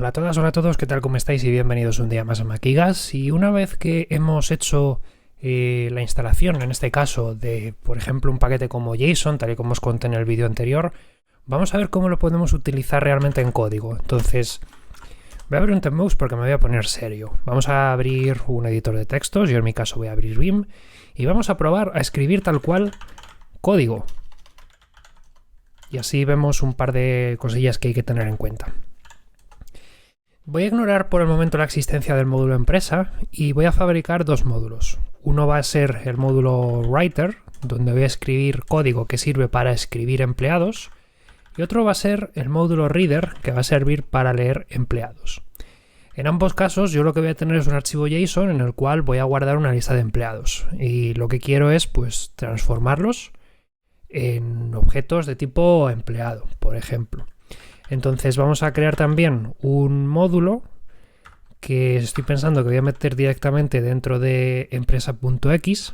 Hola a todas, hola a todos, ¿qué tal? ¿Cómo estáis? Y bienvenidos un día más a Maquigas. Y una vez que hemos hecho la instalación, en este caso, de, por ejemplo, un paquete como JSON, tal y como os conté en el vídeo anterior, vamos a ver cómo lo podemos utilizar realmente en código. Entonces, voy a abrir un TempMouse porque me voy a poner serio. Vamos a abrir un editor de textos, yo en mi caso voy a abrir Vim, y vamos a probar a escribir tal cual código. Y así vemos un par de cosillas que hay que tener en cuenta. Voy a ignorar por el momento la existencia del módulo empresa y voy a fabricar dos módulos. Uno va a ser el módulo writer, donde voy a escribir código que sirve para escribir empleados, y otro va a ser el módulo reader, que va a servir para leer empleados. En ambos casos yo lo que voy a tener es un archivo JSON en el cual voy a guardar una lista de empleados y lo que quiero es pues transformarlos en objetos de tipo empleado, por ejemplo. Entonces vamos a crear también un módulo que estoy pensando que voy a meter directamente dentro de empresa.x,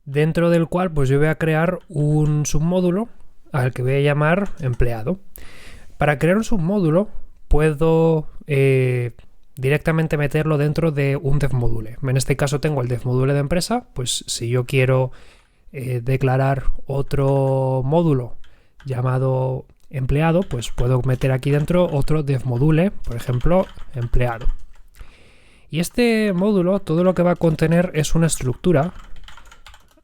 dentro del cual pues yo voy a crear un submódulo al que voy a llamar empleado. Para crear un submódulo puedo directamente meterlo dentro de un devmodule. En este caso tengo el devmodule de empresa, pues si yo quiero declarar otro módulo llamado empleado, pues puedo meter aquí dentro otro devmodule, por ejemplo, empleado. Y este módulo todo lo que va a contener es una estructura,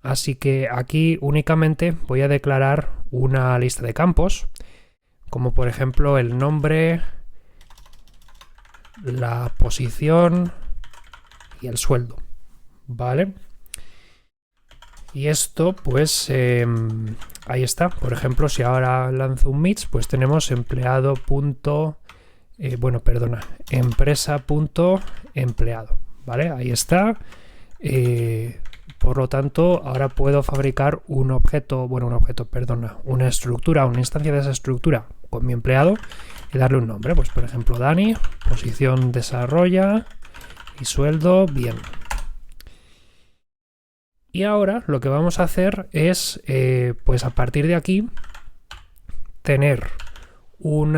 así que aquí únicamente voy a declarar una lista de campos, como por ejemplo el nombre, la posición y el sueldo, ¿vale? Y esto, pues, ahí está. Por ejemplo, si ahora lanzo un mix, pues tenemos empresa.empleado, ¿vale? Ahí está. Por lo tanto, ahora puedo fabricar una estructura, una instancia de esa estructura con mi empleado y darle un nombre. Pues, por ejemplo, Dani, posición desarrolla y sueldo, bien. Y ahora lo que vamos a hacer es, pues a partir de aquí, tener un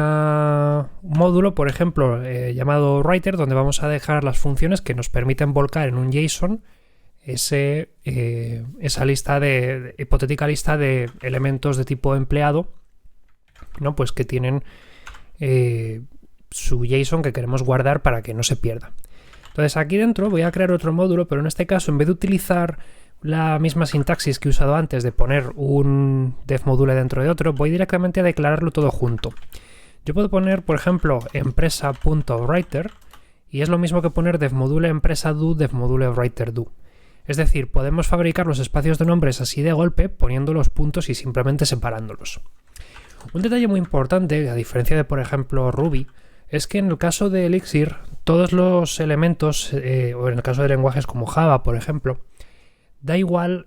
módulo, por ejemplo, llamado writer, donde vamos a dejar las funciones que nos permiten volcar en un JSON esa lista hipotética lista de elementos de tipo empleado, ¿no? Pues que tienen su JSON que queremos guardar para que no se pierda. Entonces aquí dentro voy a crear otro módulo, pero en este caso, en vez de utilizar la misma sintaxis que he usado antes de poner un devmodule dentro de otro, voy directamente a declararlo todo junto. Yo puedo poner, por ejemplo, empresa.writer y es lo mismo que poner devmodule empresa do, devmodule writer do. Es decir, podemos fabricar los espacios de nombres así de golpe poniendo los puntos y simplemente separándolos. Un detalle muy importante, a diferencia de, por ejemplo, Ruby, es que en el caso de Elixir, todos los elementos, o en el caso de lenguajes como Java, por ejemplo, da igual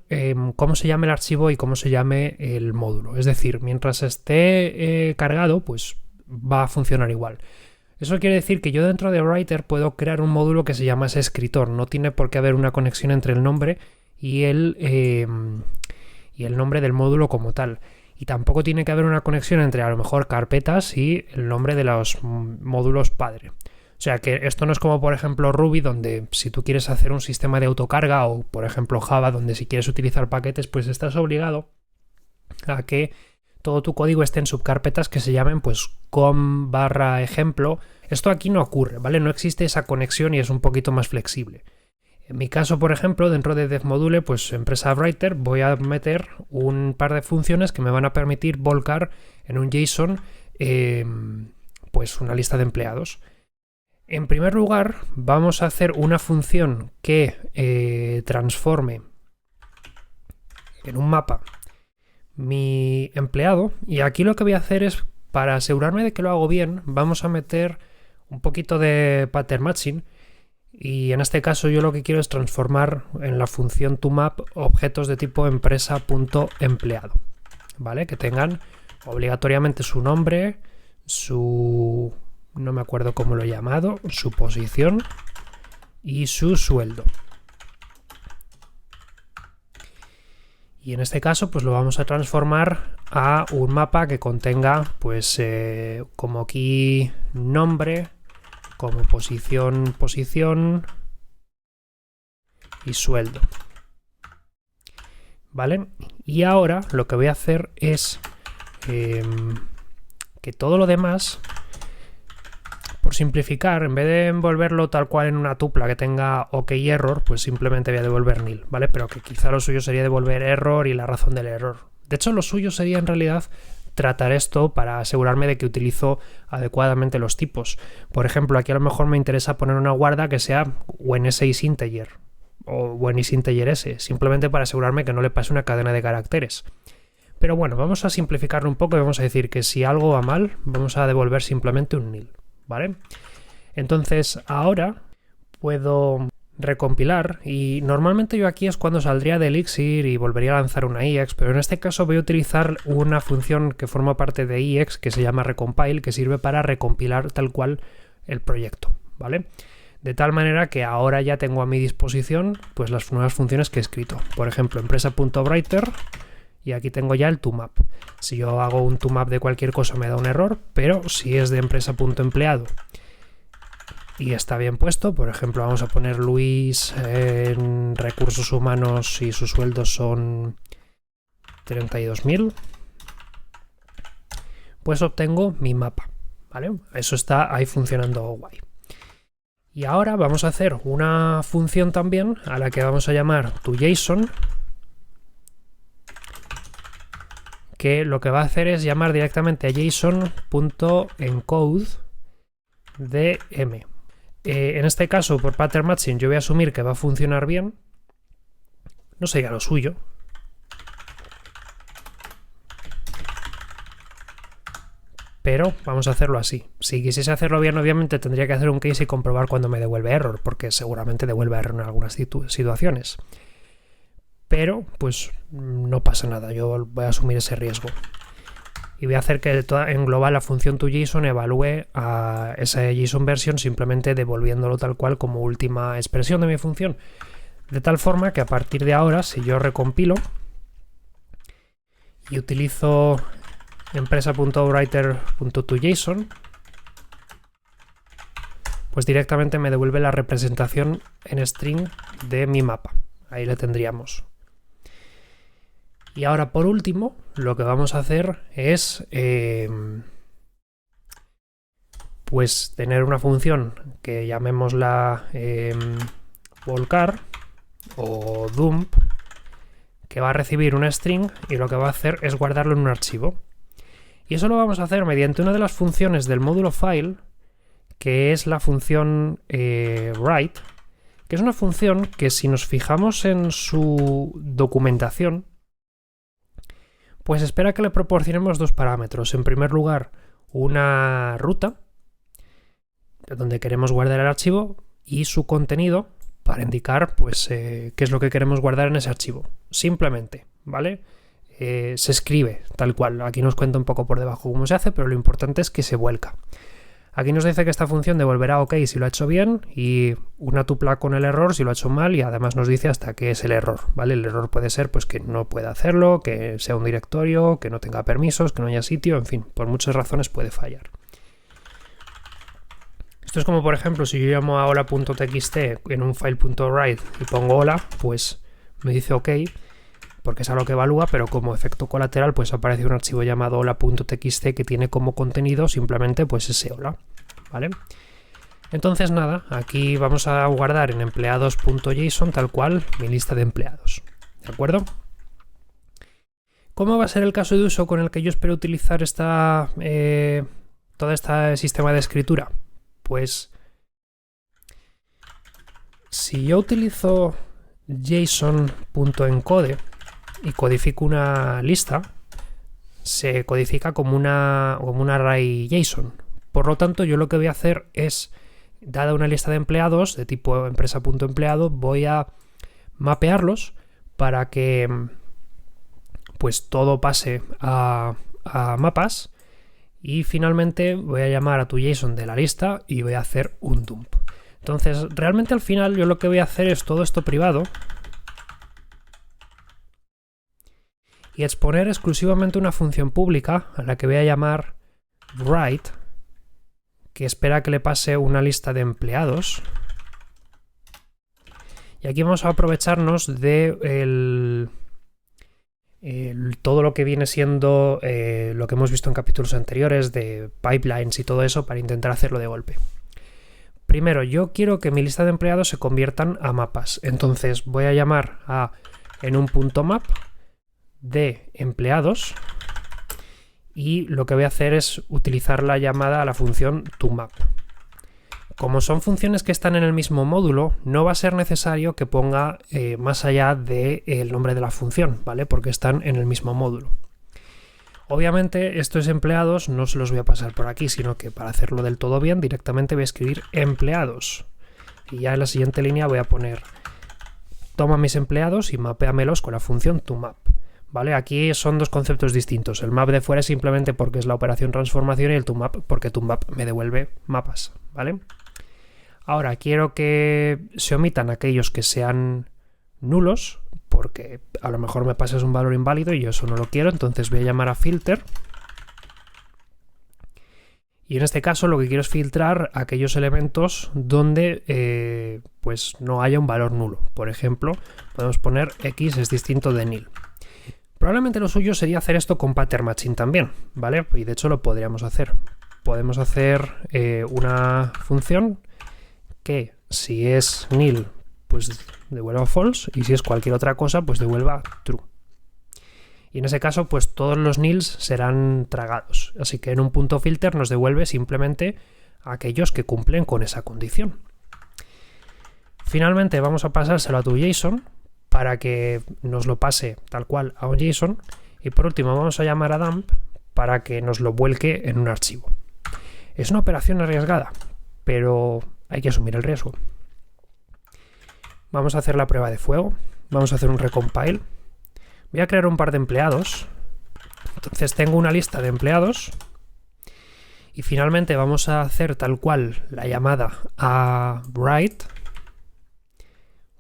cómo se llame el archivo y cómo se llame el módulo. Es decir, mientras esté cargado, pues va a funcionar igual. Eso quiere decir que yo dentro de Writer puedo crear un módulo que se llama escritor. No tiene por qué haber una conexión entre el nombre y el nombre del módulo como tal. Y tampoco tiene que haber una conexión entre a lo mejor carpetas y el nombre de los módulos padre. O sea que esto no es como por ejemplo Ruby, donde si tú quieres hacer un sistema de autocarga, o por ejemplo Java, donde si quieres utilizar paquetes, pues estás obligado a que todo tu código esté en subcarpetas que se llamen pues com/ejemplo. Esto aquí no ocurre, ¿vale? No existe esa conexión y es un poquito más flexible. En mi caso, por ejemplo, dentro de devmodule, pues empresa writer, voy a meter un par de funciones que me van a permitir volcar en un JSON pues una lista de empleados. En primer lugar, vamos a hacer una función que transforme en un mapa mi empleado, y aquí lo que voy a hacer es, para asegurarme de que lo hago bien, vamos a meter un poquito de pattern matching, y en este caso yo lo que quiero es transformar en la función toMap objetos de tipo empresa.empleado, ¿vale? Que tengan obligatoriamente su nombre, no me acuerdo cómo lo he llamado, su posición y su sueldo. Y en este caso pues lo vamos a transformar a un mapa que contenga pues como key nombre, como posición y sueldo. ¿Vale? Y ahora lo que voy a hacer es que todo lo demás, por simplificar, en vez de envolverlo tal cual en una tupla que tenga OK error, pues simplemente voy a devolver nil, ¿vale? Pero que quizá lo suyo sería devolver error y la razón del error. De hecho, lo suyo sería en realidad tratar esto para asegurarme de que utilizo adecuadamente los tipos. Por ejemplo, aquí a lo mejor me interesa poner una guarda que sea when s is integer o when is integer s, simplemente para asegurarme que no le pase una cadena de caracteres. Pero bueno, vamos a simplificarlo un poco y vamos a decir que si algo va mal, vamos a devolver simplemente un nil, ¿vale? Entonces ahora puedo recompilar y normalmente yo aquí es cuando saldría de Elixir y volvería a lanzar una EX, pero en este caso voy a utilizar una función que forma parte de EX que se llama recompile, que sirve para recompilar tal cual el proyecto, ¿vale? De tal manera que ahora ya tengo a mi disposición pues las nuevas funciones que he escrito. Por ejemplo, empresa.writer, y aquí tengo ya el tomap. Si yo hago un tomap de cualquier cosa me da un error, pero si es de empresa.empleado y está bien puesto, por ejemplo vamos a poner Luis en recursos humanos y sus sueldos son 32.000, pues obtengo mi mapa, ¿vale? Eso está ahí funcionando guay. Y ahora vamos a hacer una función también a la que vamos a llamar toJSON, que lo que va a hacer es llamar directamente a json.encode_dm. En este caso, por pattern matching, yo voy a asumir que va a funcionar bien. No sería lo suyo. Pero vamos a hacerlo así. Si quisiese hacerlo bien, obviamente tendría que hacer un case y comprobar cuando me devuelve error, porque seguramente devuelve error en algunas situaciones. Pero pues no pasa nada, yo voy a asumir ese riesgo. Y voy a hacer que en global la función toJSON evalúe a esa JSON version simplemente devolviéndolo tal cual como última expresión de mi función. De tal forma que a partir de ahora, si yo recompilo y utilizo empresa.writer.toJSON, pues directamente me devuelve la representación en string de mi mapa. Ahí la tendríamos. Y ahora por último, lo que vamos a hacer es pues tener una función que llamémosla volcar o dump, que va a recibir una string y lo que va a hacer es guardarlo en un archivo. Y eso lo vamos a hacer mediante una de las funciones del módulo file, que es la función write, que es una función que si nos fijamos en su documentación, pues espera que le proporcionemos dos parámetros. En primer lugar, una ruta, donde queremos guardar el archivo, y su contenido, para indicar pues, qué es lo que queremos guardar en ese archivo. Simplemente, ¿vale? Se escribe tal cual. Aquí nos cuenta un poco por debajo cómo se hace, pero lo importante es que se vuelca. Aquí nos dice que esta función devolverá OK si lo ha hecho bien y una tupla con el error si lo ha hecho mal, y además nos dice hasta qué es el error, ¿vale? El error puede ser pues que no pueda hacerlo, que sea un directorio, que no tenga permisos, que no haya sitio, en fin, por muchas razones puede fallar. Esto es como, por ejemplo, si yo llamo a hola.txt en un file.write y pongo hola, pues me dice OK, porque es algo que evalúa, pero como efecto colateral pues aparece un archivo llamado hola.txt que tiene como contenido simplemente pues ese hola, ¿vale? Entonces nada, aquí vamos a guardar en empleados.json tal cual mi lista de empleados, ¿de acuerdo? ¿Cómo va a ser el caso de uso con el que yo espero utilizar todo este sistema de escritura? Pues si yo utilizo json.encode y codifico una lista, se codifica como un array JSON. Por lo tanto, yo lo que voy a hacer es, dada una lista de empleados de tipo empresa.empleado, voy a mapearlos para que pues todo pase a mapas, y finalmente voy a llamar a toJSON de la lista y voy a hacer un dump. Entonces, realmente al final yo lo que voy a hacer es todo esto privado, y exponer exclusivamente una función pública a la que voy a llamar write, que espera que le pase una lista de empleados. Y aquí vamos a aprovecharnos de todo lo que viene siendo lo que hemos visto en capítulos anteriores de pipelines y todo eso para intentar hacerlo de golpe. Primero, yo quiero que mi lista de empleados se conviertan a mapas. Entonces voy a llamar en un punto map de empleados y lo que voy a hacer es utilizar la llamada a la función toMap. Como son funciones que están en el mismo módulo, no va a ser necesario que ponga más allá del nombre de la función, ¿vale? Porque están en el mismo módulo. Obviamente estos empleados no se los voy a pasar por aquí, sino que para hacerlo del todo bien directamente voy a escribir empleados. Y ya en la siguiente línea voy a poner toma mis empleados y mapéamelos con la función toMap. ¿Vale? Aquí son dos conceptos distintos. El map de fuera es simplemente porque es la operación transformación y el toMap porque toMap me devuelve mapas, ¿vale? Ahora quiero que se omitan aquellos que sean nulos, porque a lo mejor me pasas un valor inválido y yo eso no lo quiero, entonces voy a llamar a filter. Y en este caso lo que quiero es filtrar aquellos elementos donde pues no haya un valor nulo. Por ejemplo, podemos poner x es distinto de nil. Probablemente lo suyo sería hacer esto con pattern matching también, ¿vale? Y de hecho lo podríamos hacer. Podemos hacer una función que si es nil, pues devuelva false, y si es cualquier otra cosa, pues devuelva true. Y en ese caso, pues todos los nils serán tragados. Así que en un punto filter nos devuelve simplemente aquellos que cumplen con esa condición. Finalmente vamos a pasárselo a tu JSON para que nos lo pase tal cual a un JSON. Y por último vamos a llamar a dump para que nos lo vuelque en un archivo. Es una operación arriesgada, pero hay que asumir el riesgo. Vamos a hacer la prueba de fuego. Vamos a hacer un recompile. Voy a crear un par de empleados. Entonces tengo una lista de empleados. Y finalmente vamos a hacer tal cual la llamada a write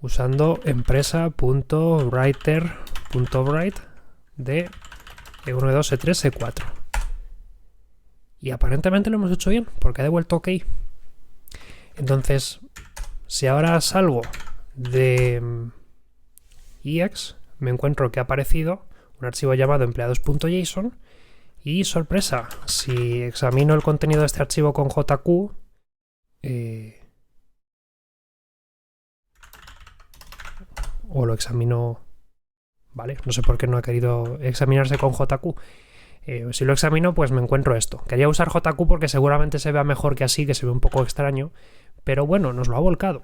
usando empresa.writer.write de E1, E2, E3, E4. Y aparentemente lo hemos hecho bien, porque ha devuelto OK. Entonces, si ahora salgo de EX, me encuentro que ha aparecido un archivo llamado empleados.json y sorpresa, si examino el contenido de este archivo con JQ, o lo examino, vale, no sé por qué no ha querido examinarse con JQ. Si lo examino, pues me encuentro esto. Quería usar JQ porque seguramente se vea mejor que así, que se ve un poco extraño, pero bueno, nos lo ha volcado.